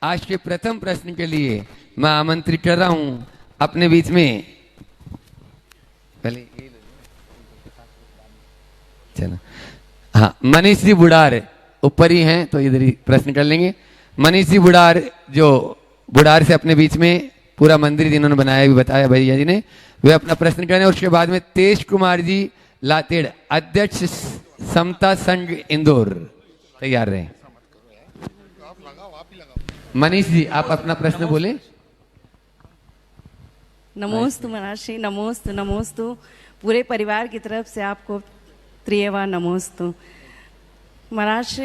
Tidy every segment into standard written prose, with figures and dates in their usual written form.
आज के प्रथम प्रश्न के लिए मैं आमंत्रित कर रहा हूं अपने बीच में, पहले चलो, हाँ, मनीष जी बुढ़ार ऊपर ही हैं तो इधर ही प्रश्न कर लेंगे। मनीष जी बुढ़ार, जो बुढ़ार से अपने बीच में पूरा मंदिर जिन्होंने बनाया भी बताया भैया जी ने, वे अपना प्रश्न करें। उसके बाद में तेज कुमार जी लातेड़, अध्यक्ष समता संघ इंदौर, तैयार रहे। मनीष जी आप अपना प्रश्न बोले। नमोस्तु महाराज, नमोस्तु नमोस्तु। पूरे परिवार की तरफ से आपको त्रियवा नमोस्तु। महाराज,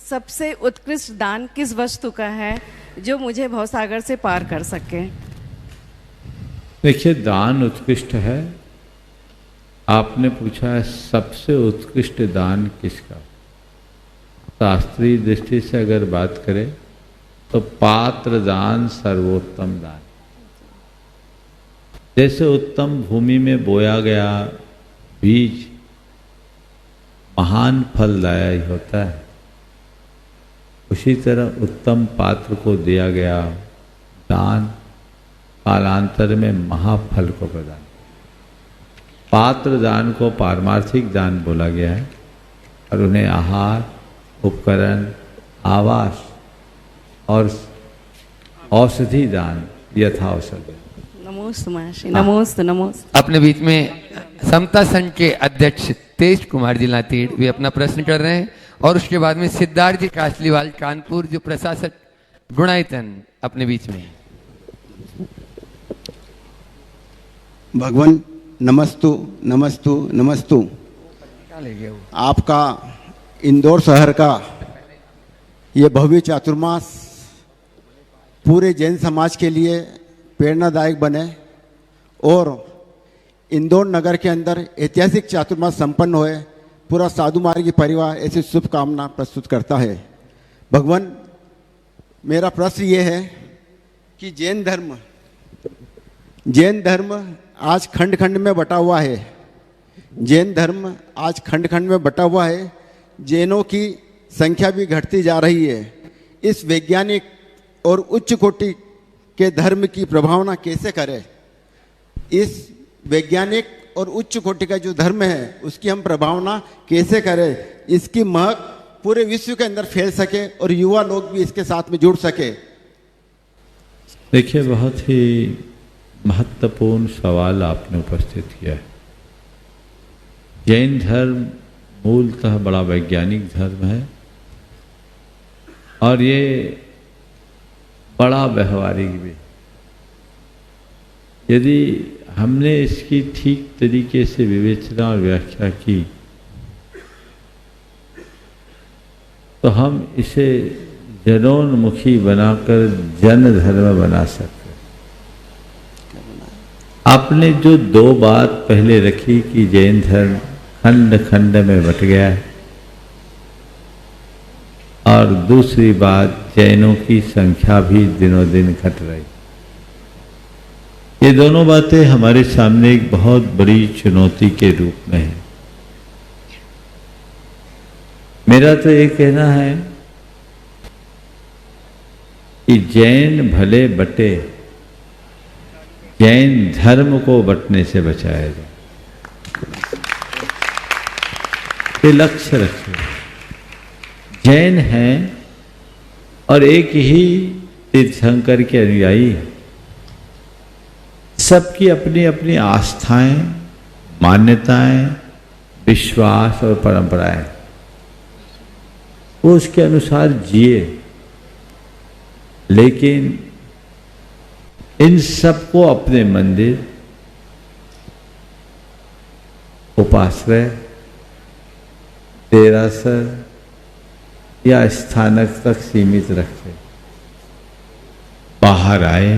सबसे उत्कृष्ट दान किस वस्तु का है जो मुझे भवसागर से पार कर सके? देखिए, दान उत्कृष्ट है। आपने पूछा है सबसे उत्कृष्ट दान किसका। शास्त्रीय दृष्टि से अगर बात करें तो पात्र दान सर्वोत्तम दान। जैसे उत्तम भूमि में बोया गया बीज महान फलदायी होता है, उसी तरह उत्तम पात्र को दिया गया दान कालांतर में महाफल को प्रदान। पात्र दान को पारमार्थिक दान बोला गया है और उन्हें आहार, उपकरण, आवास और औषधि दान यथावश्यक। नमोस्तु महर्षि, नमोस्तु नमोस्तु। अपने बीच में समता संघ के अध्यक्ष तेज कुमार जी लातेड़ भी अपना प्रश्न कर रहे हैं और उसके बाद में सिद्धार्थ जी कासलीवाल कानपुर, जो प्रशासक गुणायतन, अपने बीच में। भगवान नमस्तु नमस्तु नमस्तु। आपका इंदौर शहर का ये भव्य चातुर्मास पूरे जैन समाज के लिए प्रेरणादायक बने और इंदौर नगर के अंदर ऐतिहासिक चातुर्मास संपन्न होए, पूरा साधु मार्गी परिवार ऐसी शुभकामना प्रस्तुत करता है। भगवान, मेरा प्रश्न ये है कि जैन धर्म आज खंड खंड में बटा हुआ है। जैन धर्म आज खंड खंड में बटा हुआ है। जैनों की संख्या भी घटती जा रही है। इस वैज्ञानिक और उच्च कोटि के धर्म की प्रभावना कैसे करें? इस वैज्ञानिक और उच्च कोटि का जो धर्म है उसकी हम प्रभावना कैसे करें? इसकी महक पूरे विश्व के अंदर फैल सके और युवा लोग भी इसके साथ में जुड़ सके। देखिए, बहुत ही महत्वपूर्ण सवाल आपने उपस्थित किया है। जैन धर्म मूलतः बड़ा वैज्ञानिक धर्म है और ये बड़ा व्यवहारिक भी। यदि हमने इसकी ठीक तरीके से विवेचना और व्याख्या की तो हम इसे जनोन्मुखी बनाकर जन धर्म बना सकते। आपने जो दो बात पहले रखी कि जैन धर्म खंड खंड में बट गया है और दूसरी बात जैनों की संख्या भी दिनों दिन घट रही, ये दोनों बातें हमारे सामने एक बहुत बड़ी चुनौती के रूप में है। मेरा तो ये कहना है कि जैन भले बटे, जैन धर्म को बटने से बचाया जाए, ये लक्ष्य रखें। जैन हैं और एक ही तीर्थंकर के अनुयायी हैं। सबकी अपनी अपनी आस्थाएं, मान्यताएं, विश्वास और परंपराएं, वो उसके अनुसार जिए। लेकिन इन सबको अपने मंदिर, उपाश्रय, देरासर या स्थानक तक सीमित रखे। बाहर आए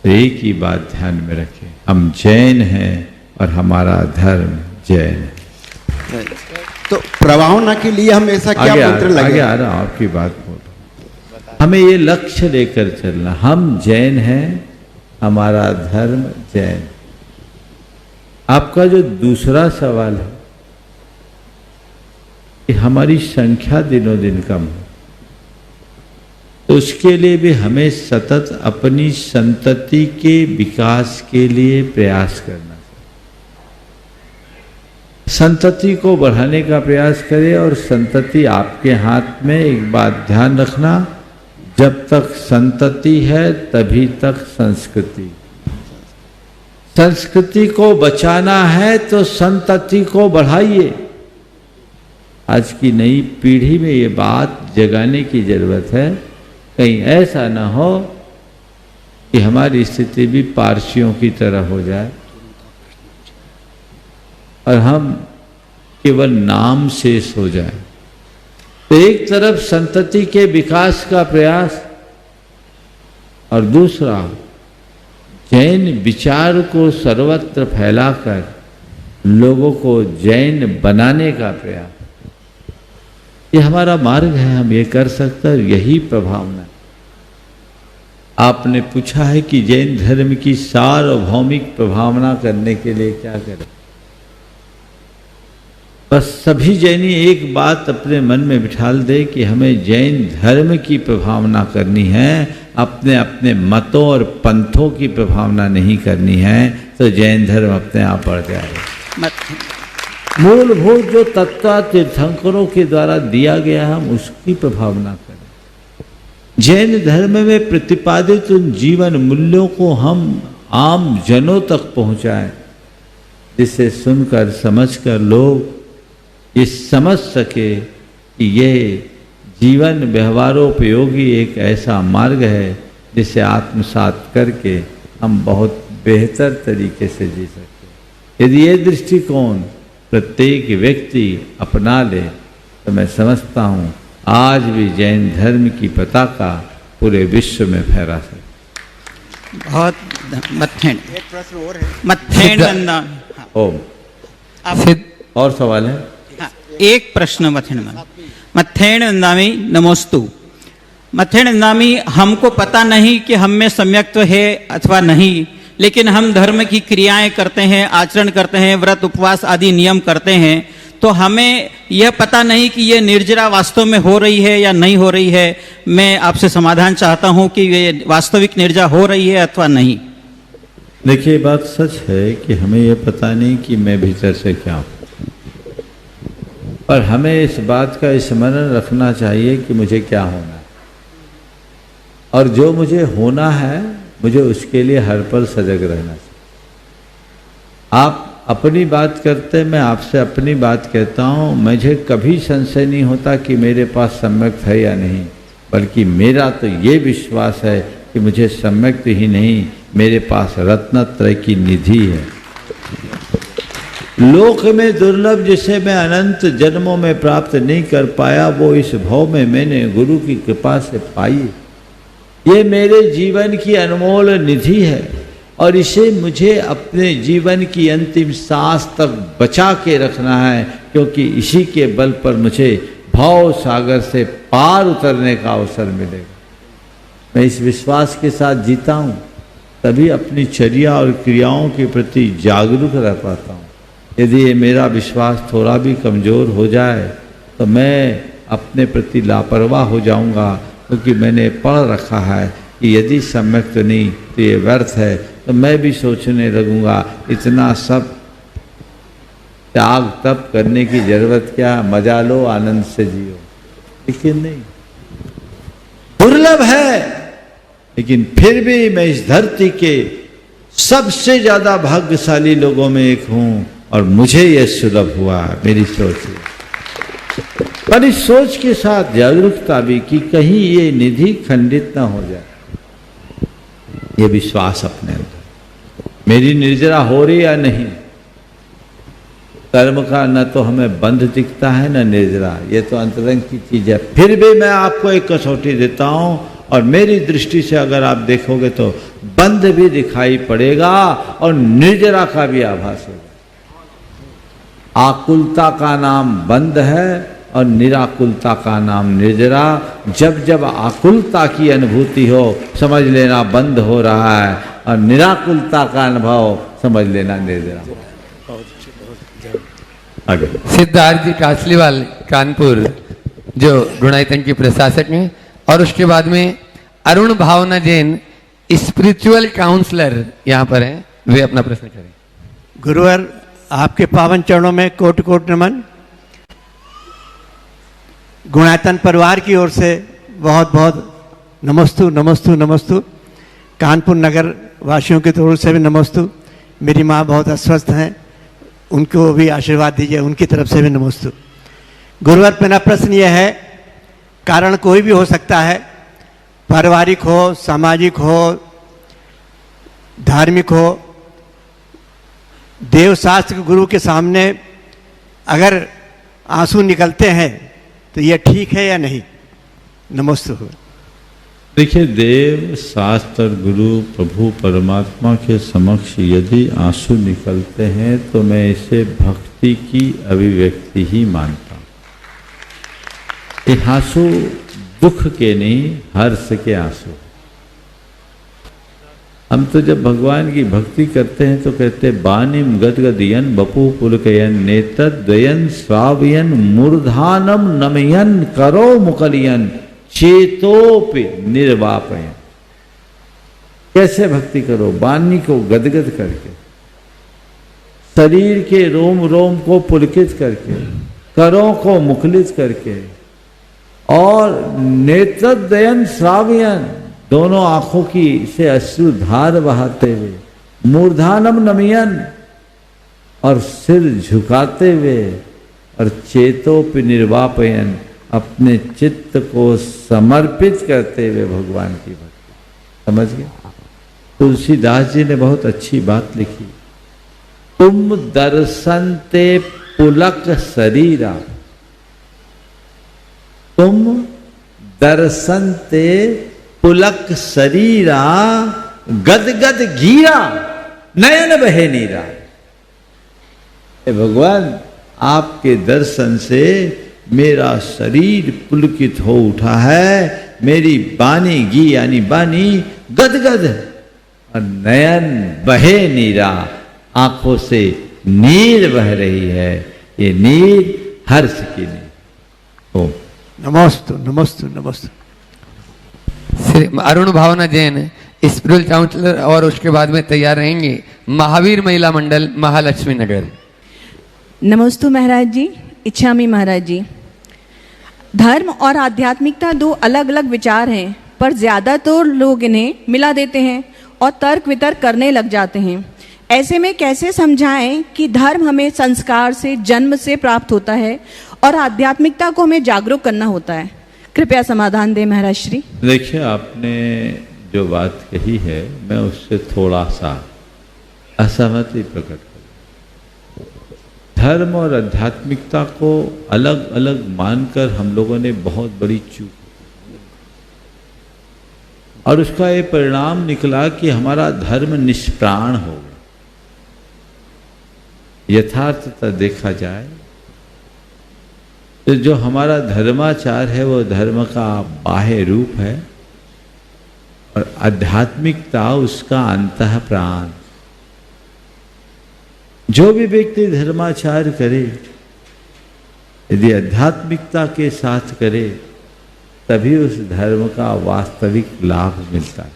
तो एक ही बात ध्यान में रखें, हम जैन हैं और हमारा धर्म जैन है। तो प्रभावना के लिए हम ऐसा क्या मंत्र लगे? आगे आ रहा हूं, आपकी बात बोल रहा हूं। हमें ये लक्ष्य लेकर चलना, हम जैन हैं, हमारा धर्म जैन। आपका जो दूसरा सवाल है कि हमारी संख्या दिनों दिन कम है, तो उसके लिए भी हमें सतत अपनी संतति के विकास के लिए प्रयास करना चाहिए। संतति को बढ़ाने का प्रयास करें, और संतति आपके हाथ में। एक बात ध्यान रखना, जब तक संतति है तभी तक संस्कृति। संस्कृति को बचाना है तो संतति को बढ़ाइए। आज की नई पीढ़ी में ये बात जगाने की जरूरत है, कहीं ऐसा न हो कि हमारी स्थिति भी पारसियों की तरह हो जाए और हम केवल नाम शेष हो जाए। तो एक तरफ संतति के विकास का प्रयास, और दूसरा जैन विचार को सर्वत्र फैलाकर लोगों को जैन बनाने का प्रयास, ये हमारा मार्ग है। हम ये कर सकते हैं, यही प्रभावना। आपने पूछा है कि जैन धर्म की सार्वभौमिक प्रभावना करने के लिए क्या करें। बस सभी जैनी एक बात अपने मन में बिठाल दे कि हमें जैन धर्म की प्रभावना करनी है, अपने अपने मतों और पंथों की प्रभावना नहीं करनी है, तो जैन धर्म अपने आप बढ़ जाएगा। मूलभूत जो तत्व तीर्थंकरों के द्वारा दिया गया है, हम उसकी प्रभावना करें। जैन धर्म में प्रतिपादित उन जीवन मूल्यों को हम आम जनों तक पहुंचाएं, जिसे सुनकर समझकर लोग ये समझ सके कि ये जीवन व्यवहारोपयोगी एक ऐसा मार्ग है जिसे आत्मसात करके हम बहुत बेहतर तरीके से जी सकते। यदि ये दृष्टिकोण प्रत्येक व्यक्ति अपना ले तो मैं समझता हूँ आज भी जैन धर्म की पताका पूरे विश्व में फहरा सकती। बहुत एक प्रश्न और है। मत्थेन नंदा। ओम। आप और सवाल है? हाँ, एक प्रश्न मत्थेन नंदामी नमोस्तु। मत्थेन नंदामी, हमको पता नहीं कि हम में सम्यक्त्व है अथवा नहीं, लेकिन हम धर्म की क्रियाएं करते हैं, आचरण करते हैं, व्रत उपवास आदि नियम करते हैं, तो हमें यह पता नहीं कि ये निर्जरा वास्तव में हो रही है या नहीं हो रही है। मैं आपसे समाधान चाहता हूं कि ये वास्तविक निर्जरा हो रही है अथवा नहीं। देखिए, बात सच है कि हमें यह पता नहीं कि मैं भीतर से क्या हूं, पर हमें इस बात का स्मरण रखना चाहिए कि मुझे क्या होना है, और जो मुझे होना है मुझे उसके लिए हर पल सजग रहना चाहिए। आप अपनी बात करते, मैं आपसे अपनी बात कहता हूँ। मुझे कभी संशय नहीं होता कि मेरे पास सम्यक्त है या नहीं, बल्कि मेरा तो ये विश्वास है कि मुझे सम्यक्त ही नहीं, मेरे पास रत्नत्रय की निधि है। लोक में दुर्लभ जिसे मैं अनंत जन्मों में प्राप्त नहीं कर पाया, वो इस भाव में मैंने गुरु की कृपा से पाई। ये मेरे जीवन की अनमोल निधि है, और इसे मुझे अपने जीवन की अंतिम सांस तक बचा के रखना है, क्योंकि इसी के बल पर मुझे भाव सागर से पार उतरने का अवसर मिलेगा। मैं इस विश्वास के साथ जीता हूँ, तभी अपनी चर्या और क्रियाओं के प्रति जागरूक रह पाता हूँ। यदि ये मेरा विश्वास थोड़ा भी कमज़ोर हो जाए तो मैं अपने प्रति लापरवाह हो जाऊँगा, क्योंकि मैंने पढ़ रखा है कि यदि सम्यक्त नहीं तो ये व्यर्थ है। तो मैं भी सोचने लगूंगा इतना सब त्याग तप करने की जरूरत क्या, मजा लो, आनंद से जियो। लेकिन नहीं, दुर्लभ है, लेकिन फिर भी मैं इस धरती के सबसे ज्यादा भाग्यशाली लोगों में एक हूं, और मुझे यह सुलभ हुआ। मेरी सोच है, पर इस सोच के साथ जागरूकता भी कि कहीं ये निधि खंडित ना हो जाए, ये विश्वास अपने अंदर। मेरी निर्जरा हो रही या नहीं, कर्म का न तो हमें बंध दिखता है न निर्जरा, ये तो अंतरंग की चीज है। फिर भी मैं आपको एक कसौटी देता हूं, और मेरी दृष्टि से अगर आप देखोगे तो बंध भी दिखाई पड़ेगा और निर्जरा का भी आभास होगा। आकुलता का नाम बंध है और निराकुलता का नाम निर्जरा। जब जब आकुलता की अनुभूति हो समझ लेना बंध हो रहा है, और निराकुलता का अनुभव समझ लेना निर्जरा। आगे सिद्धार्थ जी कासलीवाल कानपुर, जो गुणायतन के प्रशासक हैं, और उसके बाद में अरुण भावना जैन स्पिरिचुअल काउंसलर यहाँ पर हैं, वे अपना प्रश्न करें। गुरुवर, आपके पावन चरणों में कोटि कोटि नमन। गुणायतन परिवार की ओर से बहुत बहुत नमस्तु नमस्तु नमस्तु। कानपुर नगर वासियों की तरफ से भी नमस्तु। मेरी माँ बहुत अस्वस्थ हैं, उनको भी आशीर्वाद दीजिए, उनकी तरफ से भी नमस्तु। गुरुवर, मेरा प्रश्न यह है, कारण कोई भी हो सकता है, पारिवारिक हो, सामाजिक हो, धार्मिक हो। देव शास्त्र गुरु के सामने अगर आंसू निकलते हैं तो यह ठीक है या नहीं? नमस्ते। देखिए, देव शास्त्र और गुरु प्रभु परमात्मा के समक्ष यदि आंसू निकलते हैं तो मैं इसे भक्ति की अभिव्यक्ति ही मानता हूँ। ये आंसू दुख के नहीं, हर्ष के आंसू। हम तो जब भगवान की भक्ति करते हैं तो कहते हैं बानिम गदगदयन बपू पुलकयन नेत्रद्वयन स्वावयन मूर्धानम नमयन करो मुकलियन चेतोप निर्वापयन। कैसे भक्ति करो? बानी को गदगद करके, शरीर के रोम रोम को पुलकित करके, करों को मुखलित करके, और नेत्रद्वयन श्रावयन, दोनों आंखों की से अश्रुधार बहाते हुए, मूर्धानम नमयन, और सिर झुकाते हुए, और चेतोप निर्वापयन, अपने चित्त को समर्पित करते हुए भगवान की भक्ति। समझ गए? तुलसीदास जी ने बहुत अच्छी बात लिखी, तुम दर्शनते पुलक शरीरा, तुम दर्शनते पुलक शरीरा, गदगद गीरा नयन बहे नीरा। भगवान, आपके दर्शन से मेरा शरीर पुलकित हो उठा है, मेरी बानी गी यानी बानी गदगद, और नयन बहे नीरा, आंखों से नीर बह रही है। ये नीर हर्ष की नीर। ओम नमस्तु नमस्तु नमस्तु। श्री अरुण भावना जैन स्पिरिचुअल काउंसलर और उसके बाद में तैयार रहेंगे महावीर महिला मंडल महालक्ष्मी नगर। नमस्तु महाराज जी, इच्छामी महाराज जी। धर्म और आध्यात्मिकता दो अलग अलग विचार हैं, पर ज़्यादातर लोग इन्हें मिला देते हैं और तर्क वितर्क करने लग जाते हैं। ऐसे में कैसे समझाएं कि धर्म हमें संस्कार से, जन्म से प्राप्त होता है और आध्यात्मिकता को हमें जागरूक करना होता है? कृपया समाधान दें महाराज श्री। देखिए, आपने जो बात कही है मैं उससे थोड़ा सा असहमति प्रकट करूं। धर्म और आध्यात्मिकता को अलग अलग मानकर हम लोगों ने बहुत बड़ी चूक, और उसका ये परिणाम निकला कि हमारा धर्म निष्प्राण हो गया। यथार्थता देखा जाए तो जो हमारा धर्माचार है वो धर्म का बाह्य रूप है, और आध्यात्मिकता उसका अंतः प्राण। जो भी व्यक्ति धर्माचार करे, यदि आध्यात्मिकता के साथ करे, तभी उस धर्म का वास्तविक लाभ मिलता है।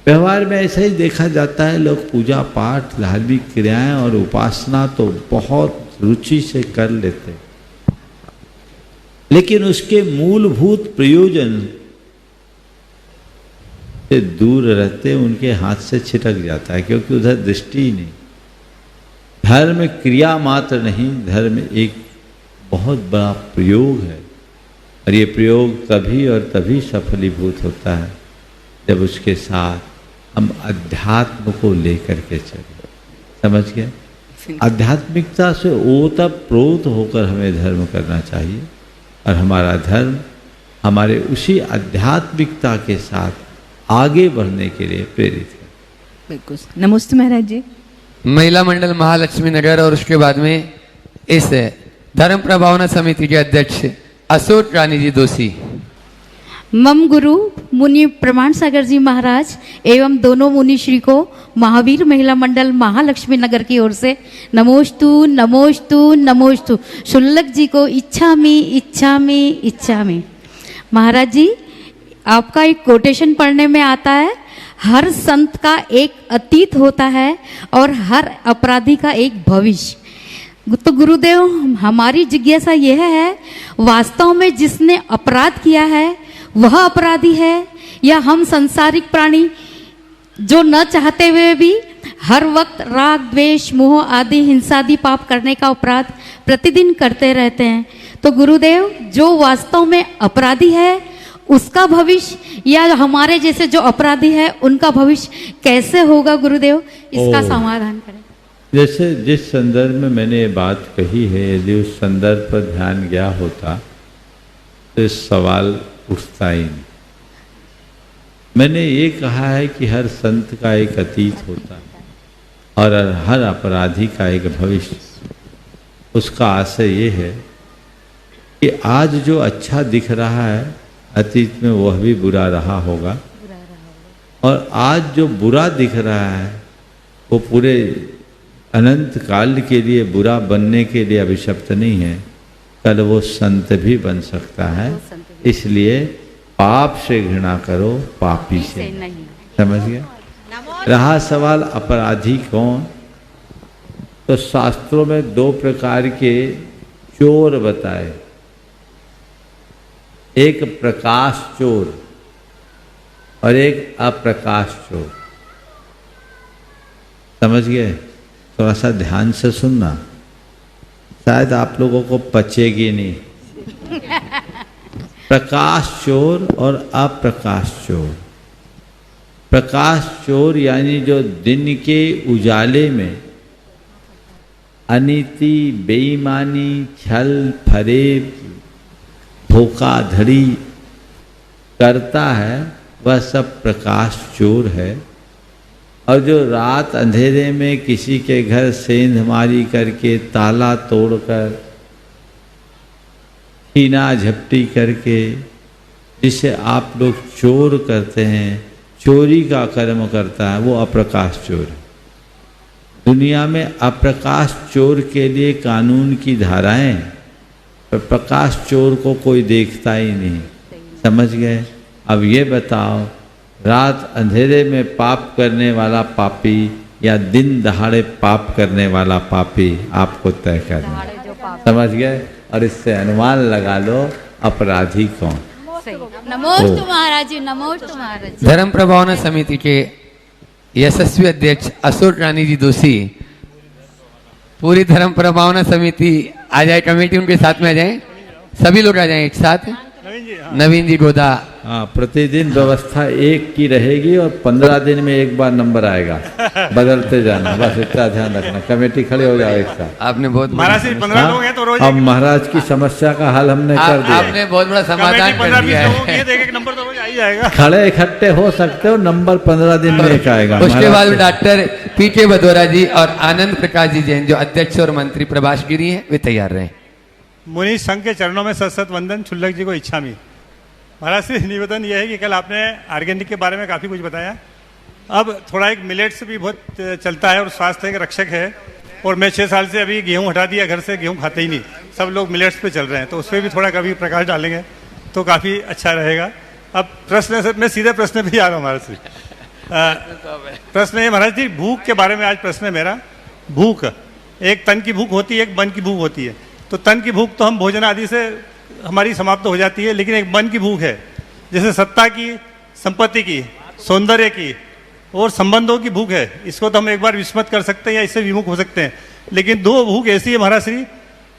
व्यवहार में ऐसा ही देखा जाता है, लोग पूजा पाठ, धार्मिक क्रियाएं और उपासना तो बहुत रुचि से कर लेते, लेकिन उसके मूलभूत प्रयोजन से दूर रहते, उनके हाथ से छिटक जाता है, क्योंकि उधर दृष्टि ही नहीं। धर्म क्रिया मात्र नहीं, धर्म एक बहुत बड़ा प्रयोग है, और ये प्रयोग तभी और तभी सफलीभूत होता है जब उसके साथ हम अध्यात्म को लेकर के चले। समझ गए? आध्यात्मिकता से ओतप्रोत होकर हमें धर्म करना चाहिए, और हमारा धर्म हमारे उसी आध्यात्मिकता के साथ आगे बढ़ने के लिए प्रेरित है। बिल्कुल। नमस्ते महाराज जी। महिला मंडल महालक्ष्मी नगर और उसके बाद में इस धर्म प्रभावना समिति के अध्यक्ष अशोक रानी जी दोषी। मम गुरु मुनि प्रमाण सागर जी महाराज एवं दोनों मुनि श्री को महावीर महिला मंडल महालक्ष्मी नगर की ओर से नमोस्तु नमोस्तु नमोस्तु। शुल्लक जी को इच्छा में महाराज जी, आपका एक कोटेशन पढ़ने में आता है, हर संत का एक अतीत होता है और हर अपराधी का एक भविष्य। तो गुरुदेव, हमारी जिज्ञासा यह है, वास्तव में जिसने अपराध किया है वह अपराधी है, या हम संसारिक प्राणी जो न चाहते हुए भी हर वक्त राग, द्वेष, मोह आदि हिंसादि पाप करने का अपराध प्रतिदिन करते रहते हैं? तो गुरुदेव, जो वास्तव में अपराधी है उसका भविष्य, या हमारे जैसे जो अपराधी है उनका भविष्य कैसे होगा गुरुदेव? इसका समाधान करें। जैसे जिस संदर्भ में मैंने ये बात कही है, यदि उस संदर्भ पर ध्यान गया होता तो इस सवाल उठता ही नहीं। मैंने ये कहा है कि हर संत का एक अतीत होता है और हर अपराधी का एक भविष्य। उसका आशय ये है कि आज जो अच्छा दिख रहा है, अतीत में वह भी बुरा रहा होगा, और आज जो बुरा दिख रहा है वो पूरे अनंत काल के लिए बुरा बनने के लिए अभिशप्त नहीं है। कल वो संत भी बन सकता है। इसलिए पाप से घृणा करो, पापी से नहीं। समझ गया? रहा सवाल अपराधी कौन, तो शास्त्रों में दो प्रकार के चोर बताए। एक प्रकाश चोर और एक अप्रकाश चोर। समझ गए? थोड़ा सा ध्यान से सुनना, शायद आप लोगों को पचेगी नहीं। प्रकाश चोर और अप्रकाश चोर। प्रकाश चोर यानी जो दिन के उजाले में अनीति, बेईमानी, छल, फरेब, धोखाधड़ी करता है, वह सब प्रकाश चोर है। और जो रात अंधेरे में किसी के घर सेंधमारी करके, ताला तोड़कर, छीना झपटी करके, जिसे आप लोग चोर कहते हैं, चोरी का कर्म करता है, वो अप्रकाश चोर है। दुनिया में अप्रकाश चोर के लिए कानून की धाराएं, पर प्रकाश चोर को कोई देखता ही नहीं। समझ गए? अब ये बताओ, रात अंधेरे में पाप करने वाला पापी या दिन दहाड़े पाप करने वाला पापी, आपको तय करना। समझ गए? और इससे अनुमान लगा लो अपराधी कौन। नमोस्तु महाराज जी, नमोस्तु महाराज जी। धर्म प्रभावना समिति के यशस्वी अध्यक्ष अशोक रानी जी दोषी, पूरी धर्म प्रभावना समिति आ जाए, कमेटी उनके साथ में आ जाए, सभी लोग आ जाए एक साथ। नवीन जी गोदा। हाँ, प्रतिदिन व्यवस्था एक की रहेगी और 15 दिन में एक बार नंबर आएगा, बदलते जाना, बस इतना ध्यान रखना। कमेटी खड़े हो जाओ एक साथ। आपने बहुत महाराज जी 15 लोग हैं तो रोज अब महाराज की समस्या का हल हमने कर दिया। आपने बहुत बड़ा समाधान कर दिया है। एक नंबर तो रोज आ ही जाएगा। खड़े इकट्ठे हो सकते हो, नंबर 15 दिन में एक आएगा। उसके बाद डॉक्टर पीके बदोरा जी और आनंद प्रकाश जी जैन जो अध्यक्ष और मंत्री प्रभाष गिरी हैं, वे तैयार रहे। मुनि संघ के चरणों में सत सत वंदन। छुल्लक जी को इच्छा में। महाराज से निवेदन यह है कि कल आपने ऑर्गेनिक के बारे में काफ़ी कुछ बताया। अब थोड़ा एक मिलेट्स भी बहुत चलता है और स्वास्थ्य के रक्षक है, और मैं 6 साल से अभी गेहूं हटा दिया, घर से गेहूं खाते ही नहीं, सब लोग मिलेट्स पे चल रहे हैं, तो उस पर भी थोड़ा कभी प्रकाश डालेंगे तो काफ़ी अच्छा रहेगा। अब प्रश्न से मैं सीधे प्रश्न पे ही आ रहा हूँ महाराज जी। प्रश्न ये महाराज जी, भूख के बारे में आज प्रश्न है मेरा। भूख, एक तन की भूख होती है, एक मन की भूख होती है। तो तन की भूख तो हम भोजन आदि से हमारी समाप्त हो जाती है, लेकिन एक मन की भूख है, जैसे सत्ता की, संपत्ति की, सौंदर्य की और संबंधों की भूख है। इसको तो हम एक बार विस्मृत कर सकते हैं या इससे विमुख हो सकते हैं, लेकिन 2 भूख ऐसी है महाराज श्री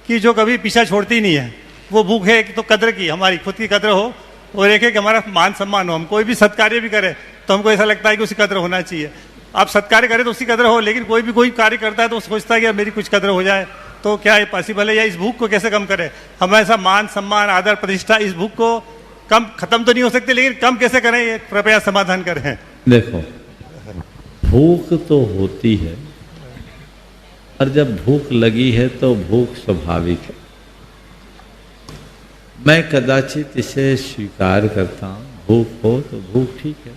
कि जो कभी पीछा छोड़ती नहीं है। वो भूख है एक तो कद्र की, हमारी खुद की कद्र हो, और एक है कि हमारा मान सम्मान हो। हम कोई भी सत्कार्य भी करें तो हमको ऐसा लगता है कि उसकी कद्र होना चाहिए। आप सत्कार्य करें तो उसकी कद्र हो, लेकिन कोई कार्य करता है तो सोचता है कि मेरी कुछ कद्र हो जाए। तो क्या ये पॉसिबल है, या इस भूख को कैसे कम करें? हमेशा मान सम्मान आदर प्रतिष्ठा, इस भूख को कम, खत्म तो नहीं हो सकती, लेकिन कम कैसे करें, ये कृपया समाधान करें। देखो, भूख तो होती है, और जब भूख लगी है तो भूख स्वाभाविक है। मैं कदाचित इसे स्वीकार करता हूँ, भूख हो तो भूख ठीक है।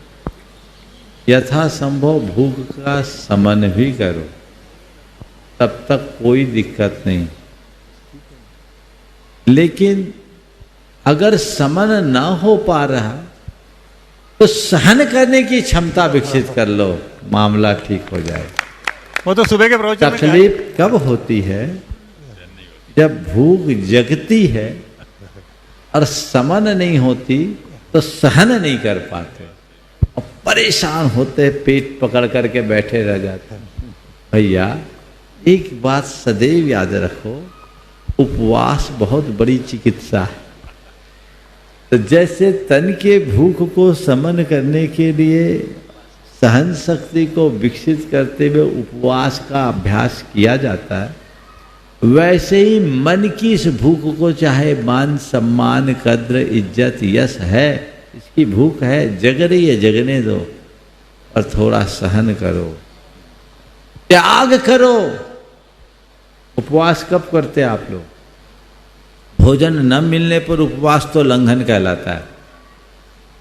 यथासंभव भूख का समन भी करो, तब तक कोई दिक्कत नहीं। लेकिन अगर समन न हो पा रहा तो सहन करने की क्षमता विकसित कर लो, मामला ठीक हो जाए। वो तो सुबह के प्रवचन में तकलीफ कब होती है? जब भूख जगती है और समन नहीं होती तो सहन नहीं कर पाते और परेशान होते, पेट पकड़ करके बैठे रह जाते। भैया एक बात सदैव याद रखो, उपवास बहुत बड़ी चिकित्सा है। तो जैसे तन के भूख को समन करने के लिए सहन शक्ति को विकसित करते हुए उपवास का अभ्यास किया जाता है, वैसे ही मन की इस भूख को, चाहे मान सम्मान कद्र इज्जत यश है, इसकी भूख है, जग रही है, जगने दो और थोड़ा सहन करो, त्याग करो। उपवास कब करते हैं आप लोग? भोजन न मिलने पर उपवास तो लंघन कहलाता है।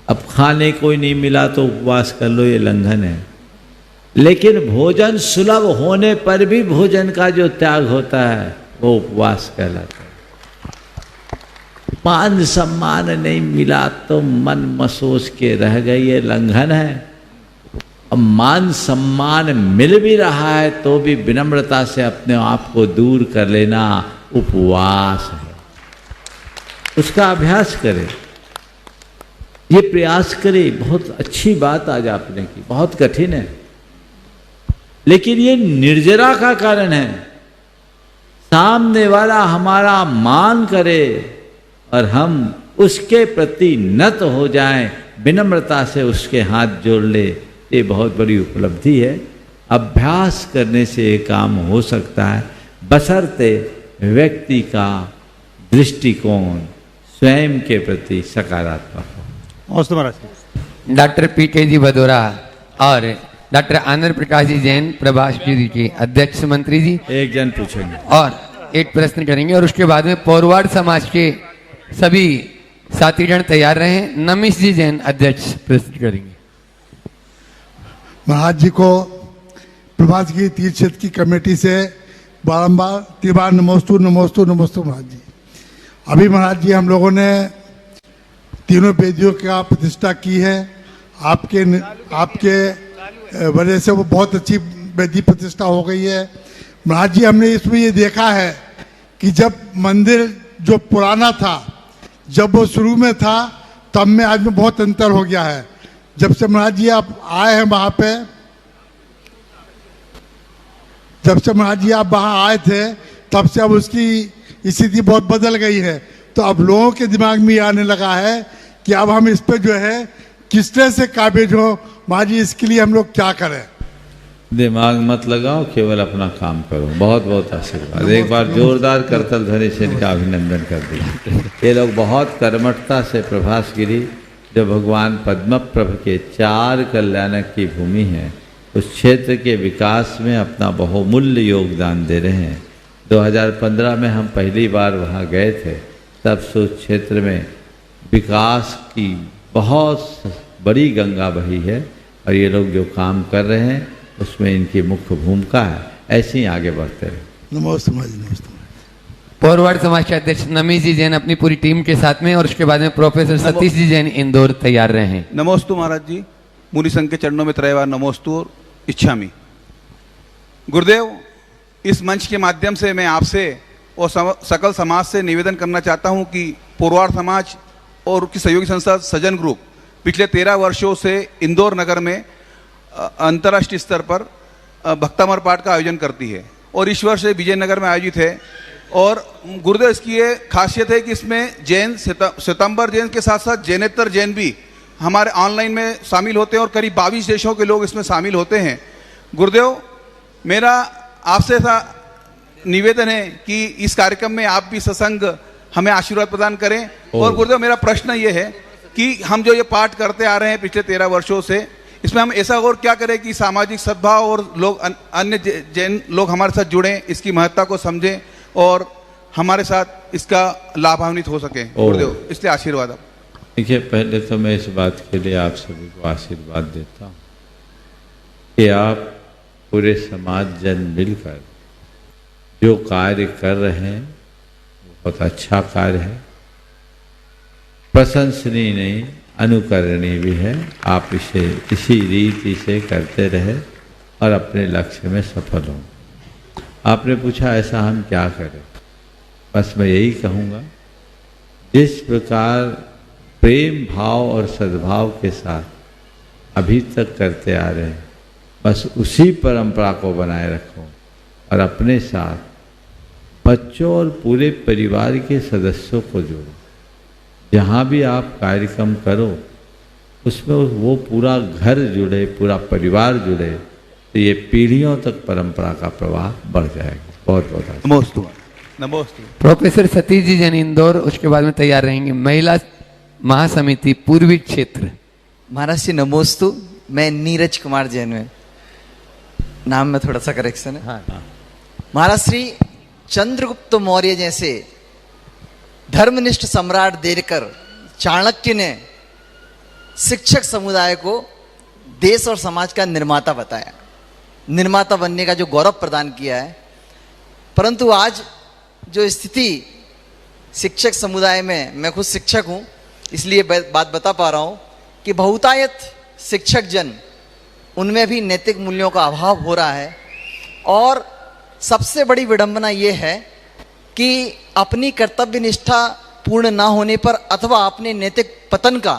अब खाने कोई नहीं मिला तो उपवास कर लो, ये लंघन है। लेकिन भोजन सुलभ होने पर भी भोजन का जो त्याग होता है वो उपवास कहलाता है। मान सम्मान नहीं मिला तो मन मसोस के रह गई, ये लंघन है। अब मान सम्मान मिल भी रहा है तो भी विनम्रता से अपने आप को दूर कर लेना उपवास है। उसका अभ्यास करें, ये प्रयास करें। बहुत अच्छी बात आज आपने की, बहुत कठिन है लेकिन ये निर्जरा का कारण है। सामने वाला हमारा मान करे और हम उसके प्रति नत हो जाएं, विनम्रता से उसके हाथ जोड़ ले, ये बहुत बड़ी उपलब्धि है। अभ्यास करने से ये काम हो सकता है, बशर्ते व्यक्ति का दृष्टिकोण स्वयं के प्रति सकारात्मक हो। नमस्ते महाराज। डॉक्टर पीके जी भदौरा और डॉक्टर आनंद प्रकाश जी जैन प्रभाष जी के अध्यक्ष मंत्री जी एक जन पूछेंगे और एक प्रश्न करेंगे और उसके बाद में पौरवाड़ समाज के सभी साथीगण तैयार रहे। नमिश जी जैन अध्यक्ष प्रश्न करेंगे। महाराज जी को प्रभास की तीर्थ क्षेत्र की कमेटी से बारंबार त्रिबार नमोस्तु नमोस्तु नमोस्तु महाराज जी। अभी महाराज जी हम लोगों ने तीनों वेदियों का प्रतिष्ठा की है। आपके वजह से वो बहुत अच्छी वेदी प्रतिष्ठा हो गई है। महाराज जी हमने इसमें ये देखा है कि जब मंदिर जो पुराना था, जब वो शुरू में था, तब में आज में बहुत अंतर हो गया है। जब से महाराज जी आप आए हैं वहाँ पे, जब से महाराज जी आप वहाँ आए थे तब से अब उसकी स्थिति बहुत बदल गई है। तो अब लोगों के दिमाग में ये आने लगा है कि अब हम इस पे जो है किस तरह से काबिज हो। महाराज जी इसके लिए हम लोग क्या करें? दिमाग मत लगाओ, केवल अपना काम करो। बहुत बहुत आशीर्वाद। एक बार जोरदार करतल ध्वनि से इनका अभिनंदन कर दिया। ये लोग बहुत कर्मठता से प्रभास गिरी, जो भगवान पद्म प्रभु के 4 कल्याणक की भूमि है, उस क्षेत्र के विकास में अपना बहुमूल्य योगदान दे रहे हैं। 2015 में हम पहली बार वहाँ गए थे, तब से उस क्षेत्र में विकास की बहुत बड़ी गंगा बही है और ये लोग जो काम कर रहे हैं उसमें इनकी मुख्य भूमिका है। ऐसे ही आगे बढ़ते रहे। नमस्ते महाराज जी। नमस्ते। पौरवाड़ समाज के अध्यक्ष नमिश जी जैन अपनी पूरी टीम के साथ में और उसके बाद में प्रोफेसर सतीश जी जैन इंदौर तैयार रहे हैं। नमोस्तु महाराज जी। मुनि संघ के चरणों में त्रयवार नमोस्तु और इच्छामि। गुरुदेव, इस मंच के माध्यम से मैं आपसे और सकल समाज से निवेदन करना चाहता हूं कि पौरवाड़ समाज और उसकी सहयोगी संस्था सजन ग्रुप पिछले 13 वर्षों से इंदौर नगर में अंतर्राष्ट्रीय स्तर पर भक्तामर पाठ का आयोजन करती है और इस वर्ष विजयनगर में आयोजित है। और गुरुदेव, इसकी ये खासियत है कि इसमें जैन श्वेतांबर जैन के साथ साथ जैनेतर जैन भी हमारे ऑनलाइन में शामिल होते हैं और करीब 22 देशों के लोग इसमें शामिल होते हैं। गुरुदेव, मेरा आपसे ऐसा निवेदन है कि इस कार्यक्रम में आप भी सत्संग हमें आशीर्वाद प्रदान करें। और गुरुदेव, मेरा प्रश्न ये है कि हम जो ये पाठ करते आ रहे हैं पिछले 13 वर्षों से, इसमें हम ऐसा और क्या करें कि सामाजिक सद्भाव और लोग अन्य जैन लोग हमारे साथ जुड़ें, इसकी महत्ता को समझें और हमारे साथ इसका लाभान्वित हो सके। गुरुदेव, इसलिए आशीर्वाद आप। देखिए, पहले तो मैं इस बात के लिए आप सभी को आशीर्वाद देता हूँ कि आप पूरे समाज जन मिलकर जो कार्य कर रहे हैं बहुत अच्छा कार्य है। प्रशंसनीय नहीं, अनुकरणीय भी है। आप इसे इसी रीति से करते रहे और अपने लक्ष्य में सफल हों। आपने पूछा ऐसा हम क्या करें, बस मैं यही कहूँगा, जिस प्रकार प्रेम भाव और सद्भाव के साथ अभी तक करते आ रहे हैं, बस उसी परंपरा को बनाए रखो और अपने साथ बच्चों और पूरे परिवार के सदस्यों को जोड़ो। जहाँ भी आप कार्यक्रम करो उसमें वो पूरा घर जुड़े, पूरा परिवार जुड़े, तो ये पीढ़ियों तक परंपरा का प्रवाह बढ़ जाएगा। बहुत बहुत नमोस्तु नमोस्तु। प्रोफेसर सतीश जी जैन इंदौर, उसके बाद में तैयार रहेंगे महिला महासमिति पूर्वी क्षेत्र। महाराज जी नमोस्तु। मैं नीरज कुमार जैन में, नाम में थोड़ा सा करेक्शन है। महाराज श्री चंद्रगुप्त मौर्य जैसे धर्मनिष्ठ सम्राट देखकर चाणक्य ने शिक्षक समुदाय को देश और समाज का निर्माता बताया, निर्माता बनने का जो गौरव प्रदान किया है। परंतु आज जो स्थिति शिक्षक समुदाय में, मैं खुद शिक्षक हूँ इसलिए बात बता पा रहा हूँ कि बहुतायत शिक्षक जन, उनमें भी नैतिक मूल्यों का अभाव हो रहा है। और सबसे बड़ी विडंबना ये है कि अपनी कर्तव्य निष्ठा पूर्ण ना होने पर अथवा अपने नैतिक पतन का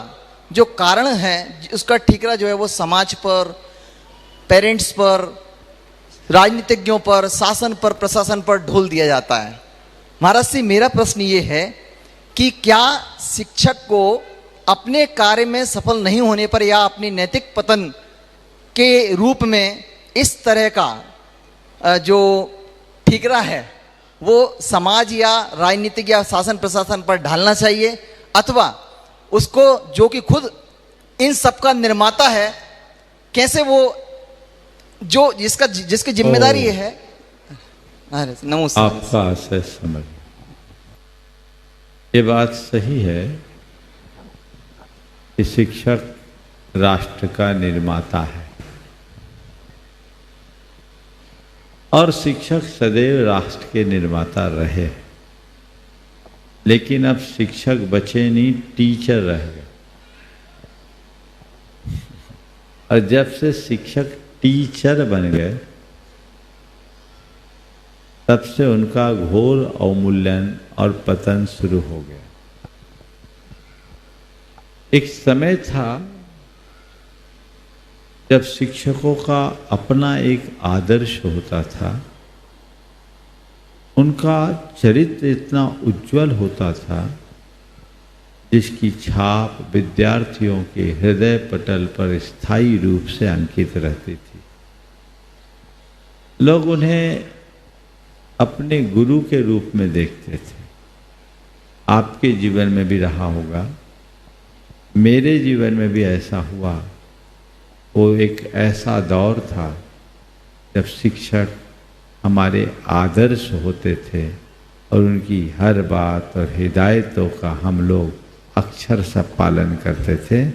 जो कारण है उसका ठीकरा जो है वो समाज पर, पेरेंट्स पर, राजनीतिज्ञों पर, शासन पर, प्रशासन पर ढोल दिया जाता है। महाराज से मेरा प्रश्न ये है कि क्या शिक्षक को अपने कार्य में सफल नहीं होने पर या अपनी नैतिक पतन के रूप में इस तरह का जो ठीकरा है वो समाज या राजनीतिक या शासन प्रशासन पर ढालना चाहिए, अथवा उसको जो कि खुद इन सब का निर्माता है, कैसे वो जो जिसकी जिम्मेदारी है। नमस्कार। आपका आशय समझ, ये बात सही है कि शिक्षक राष्ट्र का निर्माता है और शिक्षक सदैव राष्ट्र के निर्माता रहे। लेकिन अब शिक्षक बचे नहीं, टीचर रह गए। और जब से शिक्षक टीचर बन गए तब से उनका घोर अवमूल्यन और पतन शुरू हो गया। एक समय था जब शिक्षकों का अपना एक आदर्श होता था, उनका चरित्र इतना उज्जवल होता था जिसकी छाप विद्यार्थियों के हृदय पटल पर स्थायी रूप से अंकित रहती थी। लोग उन्हें अपने गुरु के रूप में देखते थे। आपके जीवन में भी रहा होगा, मेरे जीवन में भी ऐसा हुआ। वो एक ऐसा दौर था जब शिक्षक हमारे आदर्श होते थे और उनकी हर बात और हिदायतों का हम लोग अक्षरशः पालन करते थे,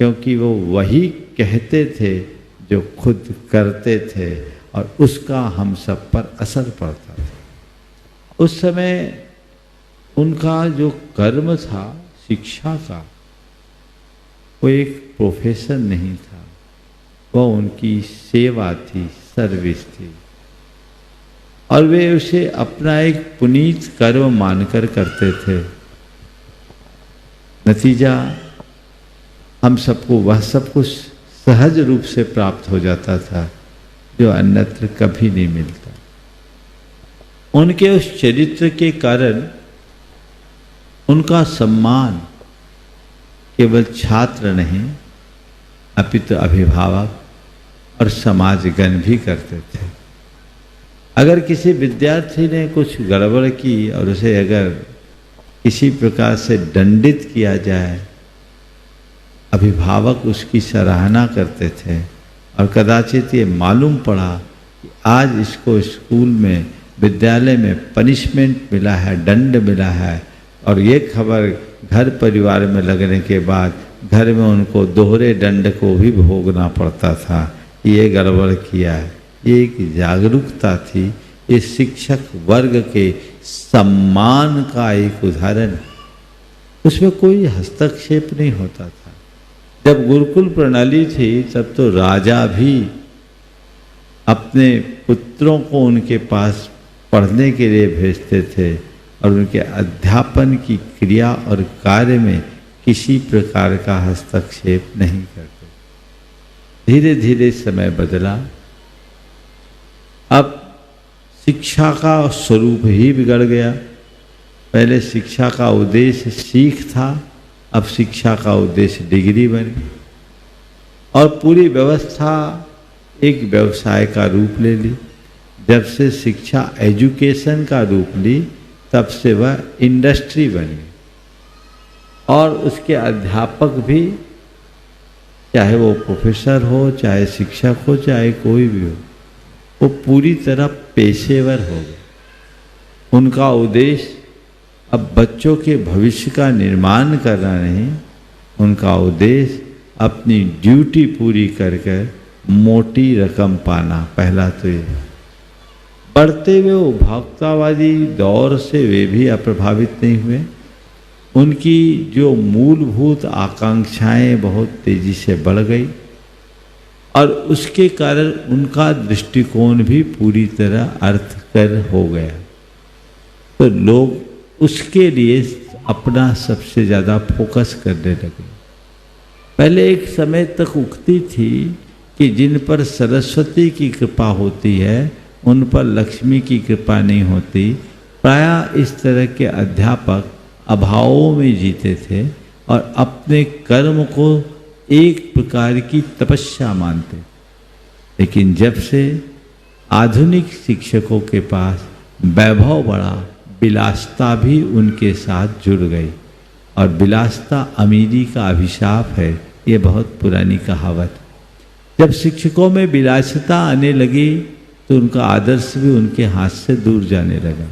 क्योंकि वो वही कहते थे जो खुद करते थे और उसका हम सब पर असर पड़ता था। उस समय उनका जो कर्म था शिक्षा का, वो एक प्रोफेशन नहीं था, वो उनकी सेवा थी, सर्विस थी, और वे उसे अपना एक पुनीत कर्म मानकर करते थे। नतीजा हम सबको वह सब कुछ सहज रूप से प्राप्त हो जाता था जो अन्यत्र कभी नहीं मिलता। उनके उस चरित्र के कारण उनका सम्मान केवल छात्र नहीं अपितु अभिभावक और समाजगण भी करते थे। अगर किसी विद्यार्थी ने कुछ गड़बड़ की और उसे अगर किसी प्रकार से दंडित किया जाए, अभिभावक उसकी सराहना करते थे और कदाचित ये मालूम पड़ा कि आज इसको स्कूल में, विद्यालय में पनिशमेंट मिला है, दंड मिला है, और ये खबर घर परिवार में लगने के बाद घर में उनको दोहरे दंड को भी भोगना पड़ता था। ये गड़बड़ किया है। ये एक जागरूकता थी। ये शिक्षक वर्ग के सम्मान का एक उदाहरण। उसमें कोई हस्तक्षेप नहीं होता था। जब गुरुकुल प्रणाली थी तब तो राजा भी अपने पुत्रों को उनके पास पढ़ने के लिए भेजते थे और उनके अध्यापन की क्रिया और कार्य में किसी प्रकार का हस्तक्षेप नहीं करते। धीरे धीरे समय बदला, अब शिक्षा का स्वरूप ही बिगड़ गया। पहले शिक्षा का उद्देश्य सीख था, अब शिक्षा का उद्देश्य डिग्री बन गई और पूरी व्यवस्था एक व्यवसाय का रूप ले ली। जब से शिक्षा एजुकेशन का रूप ली तब से वह इंडस्ट्री बन गई और उसके अध्यापक भी, चाहे वो प्रोफेसर हो, चाहे शिक्षक हो, चाहे कोई भी हो, वो पूरी तरह पेशेवर हो गए। उनका उद्देश्य अब बच्चों के भविष्य का निर्माण करना नहीं, उनका उद्देश्य अपनी ड्यूटी पूरी कर कर मोटी रकम पाना। पहला तो ये, बढ़ते हुए उपभोक्तावादी दौर से वे भी अप्रभावित नहीं हुए। उनकी जो मूलभूत आकांक्षाएं बहुत तेजी से बढ़ गई और उसके कारण उनका दृष्टिकोण भी पूरी तरह अर्थकर हो गया। तो लोग उसके लिए अपना सबसे ज़्यादा फोकस करने लगे। पहले एक समय तक उक्ति थी कि जिन पर सरस्वती की कृपा होती है उन पर लक्ष्मी की कृपा नहीं होती। प्रायः इस तरह के अध्यापक अभावों में जीते थे और अपने कर्म को एक प्रकार की तपस्या मानते। लेकिन जब से आधुनिक शिक्षकों के पास वैभव बढ़ा, विलासता भी उनके साथ जुड़ गई और विलासता अमीरी का अभिशाप है, ये बहुत पुरानी कहावत। जब शिक्षकों में विलासिता आने लगी तो उनका आदर्श भी उनके हाथ से दूर जाने लगा।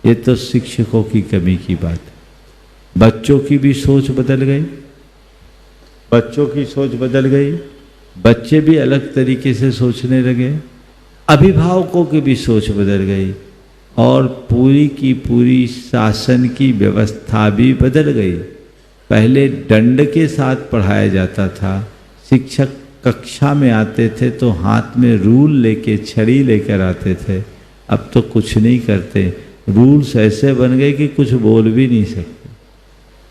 ये तो शिक्षकों की कमी की बात है। बच्चों की भी सोच बदल गई, बच्चों की सोच बदल गई, बच्चे भी अलग तरीके से सोचने लगे, अभिभावकों की भी सोच बदल गई और पूरी की पूरी शासन की व्यवस्था भी बदल गई। पहले दंड के साथ पढ़ाया जाता था। शिक्षक कक्षा में आते थे तो हाथ में रूल लेके, छड़ी लेकर आते थे। अब तो कुछ नहीं करते, रूल्स ऐसे बन गए कि कुछ बोल भी नहीं सकते।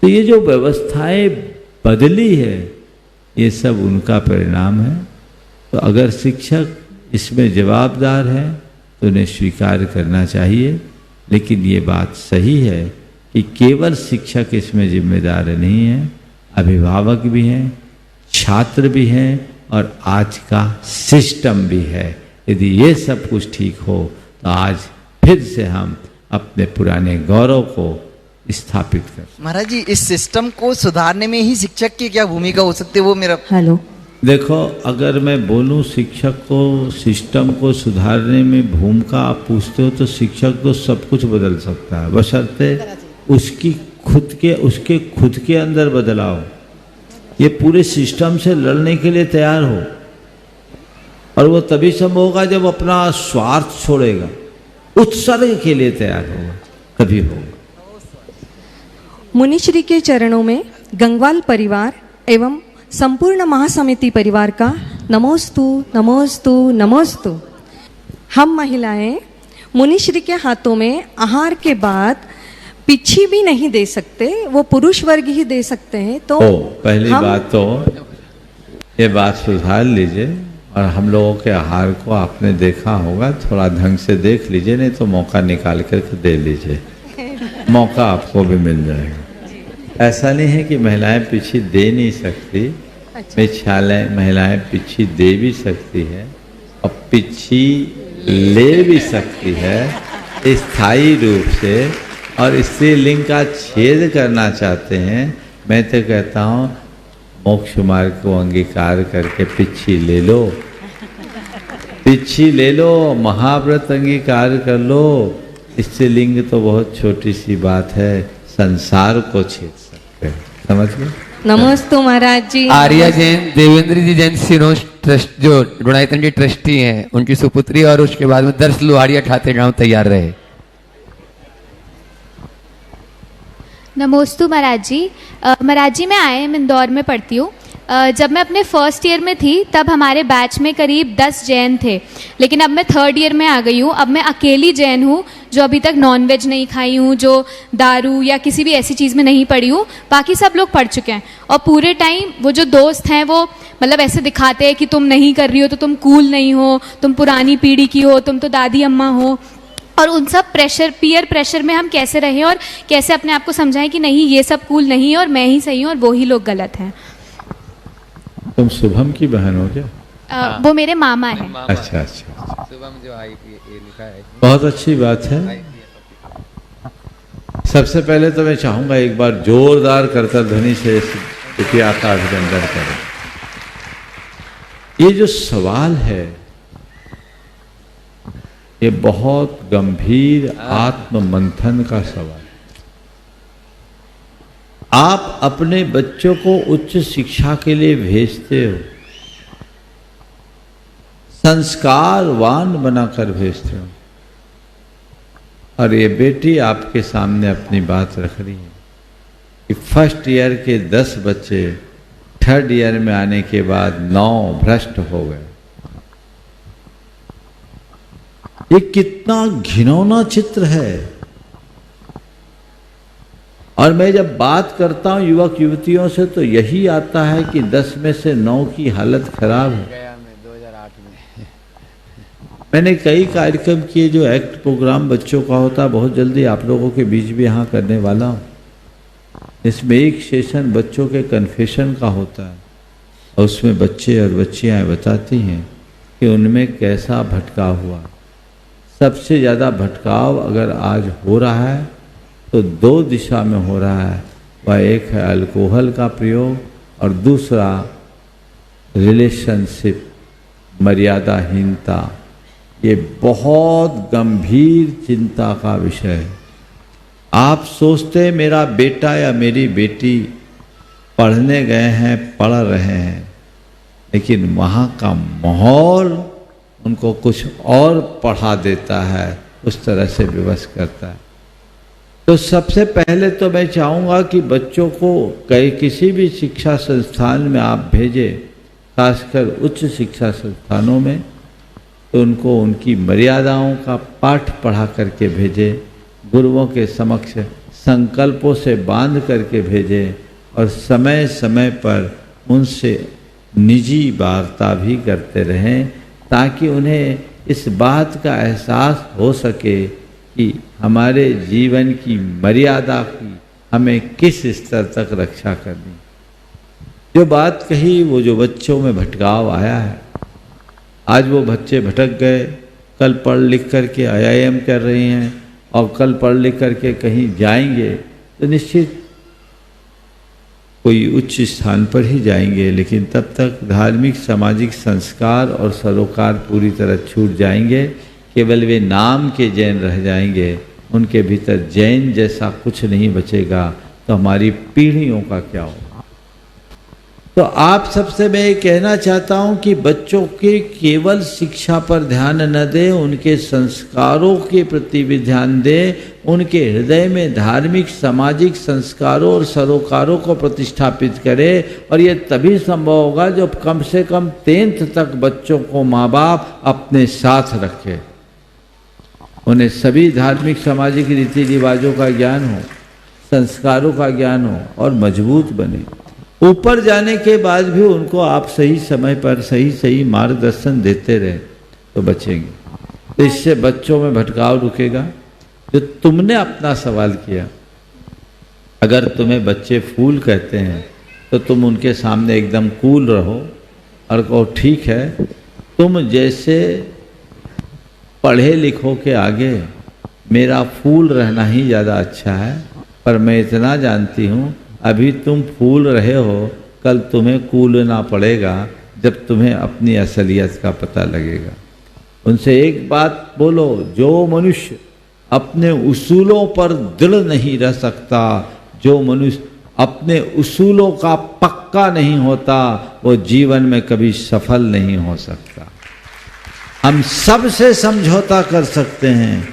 तो ये जो व्यवस्थाएं बदली है, ये सब उनका परिणाम है। तो अगर शिक्षक इसमें जवाबदार है तो उन्हें स्वीकार करना चाहिए। लेकिन ये बात सही है कि केवल शिक्षक इसमें जिम्मेदार नहीं है, अभिभावक भी हैं, छात्र भी हैं और आज का सिस्टम भी है। यदि ये सब कुछ ठीक हो तो आज फिर से हम अपने पुराने गौरव को स्थापित कर। महाराज जी, इस सिस्टम को सुधारने में ही शिक्षक की क्या भूमिका हो सकती है, वो मेरा। हेलो, देखो, अगर मैं बोलूं शिक्षक को सिस्टम को सुधारने में भूमिका आप पूछते हो तो शिक्षक तो सब कुछ बदल सकता है, बशर्ते उसके खुद के अंदर बदलाव। ये पूरे सिस्टम से लड़ने के लिए तैयार हो और वो तभी संभव होगा जब अपना स्वार्थ छोड़ेगा, उत्सर्ग के लिए तैयार होगा, तभी होगा। मुनिश्री के चरणों में गंगवाल परिवार एवं संपूर्ण महासमिति परिवार का नमोस्तु नमोस्तु नमोस्तु। हम महिलाएं मुनिश्री के हाथों में आहार के बाद पिछी भी नहीं दे सकते, वो पुरुष वर्ग ही दे सकते हैं। तो पहली बात तो ये बात सुधार लीजिए और हम लोगों के आहार को आपने देखा होगा, थोड़ा ढंग से देख लीजिए, नहीं तो मौका निकाल कर दे लीजिए, मौका आपको भी मिल जाएगा। ऐसा नहीं है कि महिलाएं पिछी दे नहीं सकती। अच्छा। महिलाएं पिछी दे भी सकती है और पिछी ले भी सकती है स्थायी रूप से। और स्त्रीलिंग का छेद करना चाहते हैं, मैं तो कहता हूँ मोक्ष मार्ग को अंगीकार करके पिछी ले लो, पिछी ले लो, महाव्रत अंगीकार कर लो। स्त्रीलिंग तो बहुत छोटी सी बात है, संसार को छेद सकते हैं, समझ गए। नमस्ते महाराज जी। आर्या जैन, देवेंद्र जी जैन सिरोज ट्रस्ट जो गुणायतन की ट्रस्टी हैं, उनकी सुपुत्री और उसके बाद में दर्श लोहाड़िया ठाते गांव तैयार रहे। नमोस्तु महाराज जी। महाराज जी, मैं IIM इंदौर में पढ़ती हूँ। जब मैं अपने फर्स्ट ईयर में थी तब हमारे बैच में करीब 10 जैन थे, लेकिन अब मैं थर्ड ईयर में आ गई हूँ। अब मैं अकेली जैन हूँ जो अभी तक नॉनवेज नहीं खाई हूँ, जो दारू या किसी भी ऐसी चीज़ में नहीं पड़ी हूँ। बाकी सब लोग पढ़ चुके हैं और पूरे टाइम वो जो दोस्त हैं वो मतलब ऐसे दिखाते हैं कि तुम नहीं कर रही हो तो तुम कूल नहीं हो, तुम पुरानी पीढ़ी की हो, तुम तो दादी अम्मा हो। और उन सब प्रेशर, पीयर प्रेशर में हम कैसे रहें और कैसे अपने आप को समझाएं कि नहीं ये सब कूल नहीं है और मैं ही सही हूँ और वो ही लोग गलत हैं। तुम शुभम की बहन हो क्या? वो मेरे मामा हैं। अच्छा अच्छा, शुभम जो आई ये लिखा है। बहुत अच्छी बात है। सबसे पहले तो मैं चाहूंगा एक बार जोरदार करतल ध्वनि से बिटिया का अभिनंदन करें। ये जो सवाल है ये बहुत गंभीर आत्म मंथन का सवाल है। आप अपने बच्चों को उच्च शिक्षा के लिए भेजते हो, संस्कारवान बनाकर भेजते हो, और ये बेटी आपके सामने अपनी बात रख रही है कि फर्स्ट ईयर के 10 बच्चे थर्ड ईयर में आने के बाद 9 भ्रष्ट हो गए। ये कितना घिनौना चित्र है। और मैं जब बात करता हूं युवक युवतियों से तो यही आता है कि 10 में से 9 की हालत खराब है। गया मैं 2008 में मैंने कई कार्यक्रम किए जो एक्ट प्रोग्राम बच्चों का होता है, बहुत जल्दी आप लोगों के बीच भी यहाँ करने वाला हूँ। इसमें एक सेशन बच्चों के कन्फेशन का होता है और उसमें बच्चे और बच्चियाँ बताती हैं कि उनमें कैसा भटकाव हुआ। सबसे ज़्यादा भटकाव अगर आज हो रहा है तो 2 दिशा में हो रहा है। वह एक है अल्कोहल का प्रयोग और दूसरा रिलेशनशिप, मर्यादाहीनता। ये बहुत गंभीर चिंता का विषय है। आप सोचते हैं मेरा बेटा या मेरी बेटी पढ़ने गए हैं, पढ़ रहे हैं, लेकिन वहाँ का माहौल उनको कुछ और पढ़ा देता है, उस तरह से विवश करता है। तो सबसे पहले तो मैं चाहूँगा कि बच्चों को किसी भी शिक्षा संस्थान में आप भेजें, खासकर उच्च शिक्षा संस्थानों में, तो उनको उनकी मर्यादाओं का पाठ पढ़ा करके भेजें, गुरुओं के समक्ष संकल्पों से बांध करके भेजें और समय समय पर उनसे निजी वार्ता भी करते रहें ताकि उन्हें इस बात का एहसास हो सके कि हमारे जीवन की मर्यादा की हमें किस स्तर तक रक्षा करनी। जो बात कही वो जो बच्चों में भटकाव आया है, आज वो बच्चे भटक गए, कल पढ़ लिख करके IIM कर रही हैं और कल पढ़ लिख करके कहीं जाएंगे तो निश्चित कोई उच्च स्थान पर ही जाएंगे, लेकिन तब तक धार्मिक सामाजिक संस्कार और सरोकार पूरी तरह छूट जाएंगे। केवल वे नाम के जैन रह जाएंगे, उनके भीतर जैन जैसा कुछ नहीं बचेगा। तो हमारी पीढ़ियों का क्या होगा? तो आप सबसे मैं ये कहना चाहता हूँ कि बच्चों के केवल शिक्षा पर ध्यान न दें, उनके संस्कारों के प्रति भी ध्यान दें। उनके हृदय में धार्मिक सामाजिक संस्कारों और सरोकारों को प्रतिष्ठापित करें। और ये तभी संभव होगा जब कम से कम 10th तक बच्चों को माँ बाप अपने साथ रखें, उन्हें सभी धार्मिक सामाजिक रीति रिवाजों का ज्ञान हो, संस्कारों का ज्ञान हो और मजबूत बने। ऊपर जाने के बाद भी उनको आप सही समय पर सही मार्गदर्शन देते रहे तो बचेंगे। तो इससे बच्चों में भटकाव रुकेगा। जो तुमने अपना सवाल किया, अगर तुम्हें बच्चे फूल कहते हैं तो तुम उनके सामने एकदम कूल रहो और कहो ठीक है, तुम जैसे पढ़े लिखो के आगे मेरा फूल रहना ही ज़्यादा अच्छा है, पर मैं इतना जानती हूँ अभी तुम फूल रहे हो, कल तुम्हें कूलना पड़ेगा जब तुम्हें अपनी असलियत का पता लगेगा। उनसे एक बात बोलो, जो मनुष्य अपने उसूलों पर दृढ़ नहीं रह सकता, जो मनुष्य अपने उसूलों का पक्का नहीं होता, वो जीवन में कभी सफल नहीं हो सकता। हम सब से समझौता कर सकते हैं,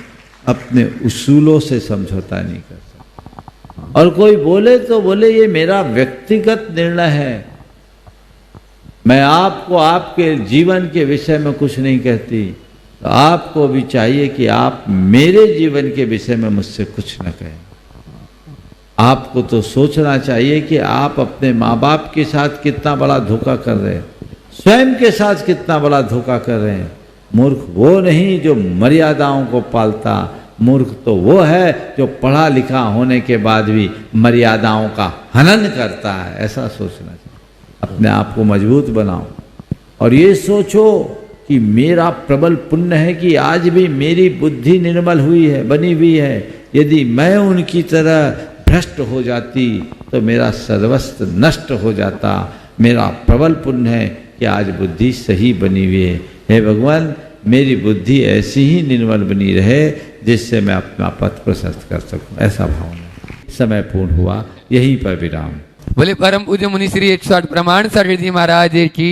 अपने उसूलों से समझौता नहीं कर सकते। और कोई बोले तो बोले ये मेरा व्यक्तिगत निर्णय है, मैं आपको आपके जीवन के विषय में कुछ नहीं कहती, तो आपको भी चाहिए कि आप मेरे जीवन के विषय में मुझसे कुछ न कहें। आपको तो सोचना चाहिए कि आप अपने माँ बाप के साथ कितना बड़ा धोखा कर रहे हैं, स्वयं के साथ कितना बड़ा धोखा कर रहे हैं। मूर्ख वो नहीं जो मर्यादाओं को पालता, मूर्ख तो वो है जो पढ़ा लिखा होने के बाद भी मर्यादाओं का हनन करता है। ऐसा सोचना चाहिए। अपने आप को मजबूत बनाओ और ये सोचो कि मेरा प्रबल पुण्य है कि आज भी मेरी बुद्धि निर्मल हुई है, बनी हुई है। यदि मैं उनकी तरह भ्रष्ट हो जाती तो मेरा सर्वस्व नष्ट हो जाता। मेरा प्रबल पुण्य है कि आज बुद्धि सही बनी हुई है। हे भगवान, मेरी बुद्धि ऐसी ही निर्मल बनी रहे जिससे मैं अपना पथ प्रशस्त कर सकूं। ऐसा भावना। समय पूर्ण हुआ, यहीं पर विराम। बोले परम पूज्य मुनि श्री 108 प्रमाण सागर जी महाराज की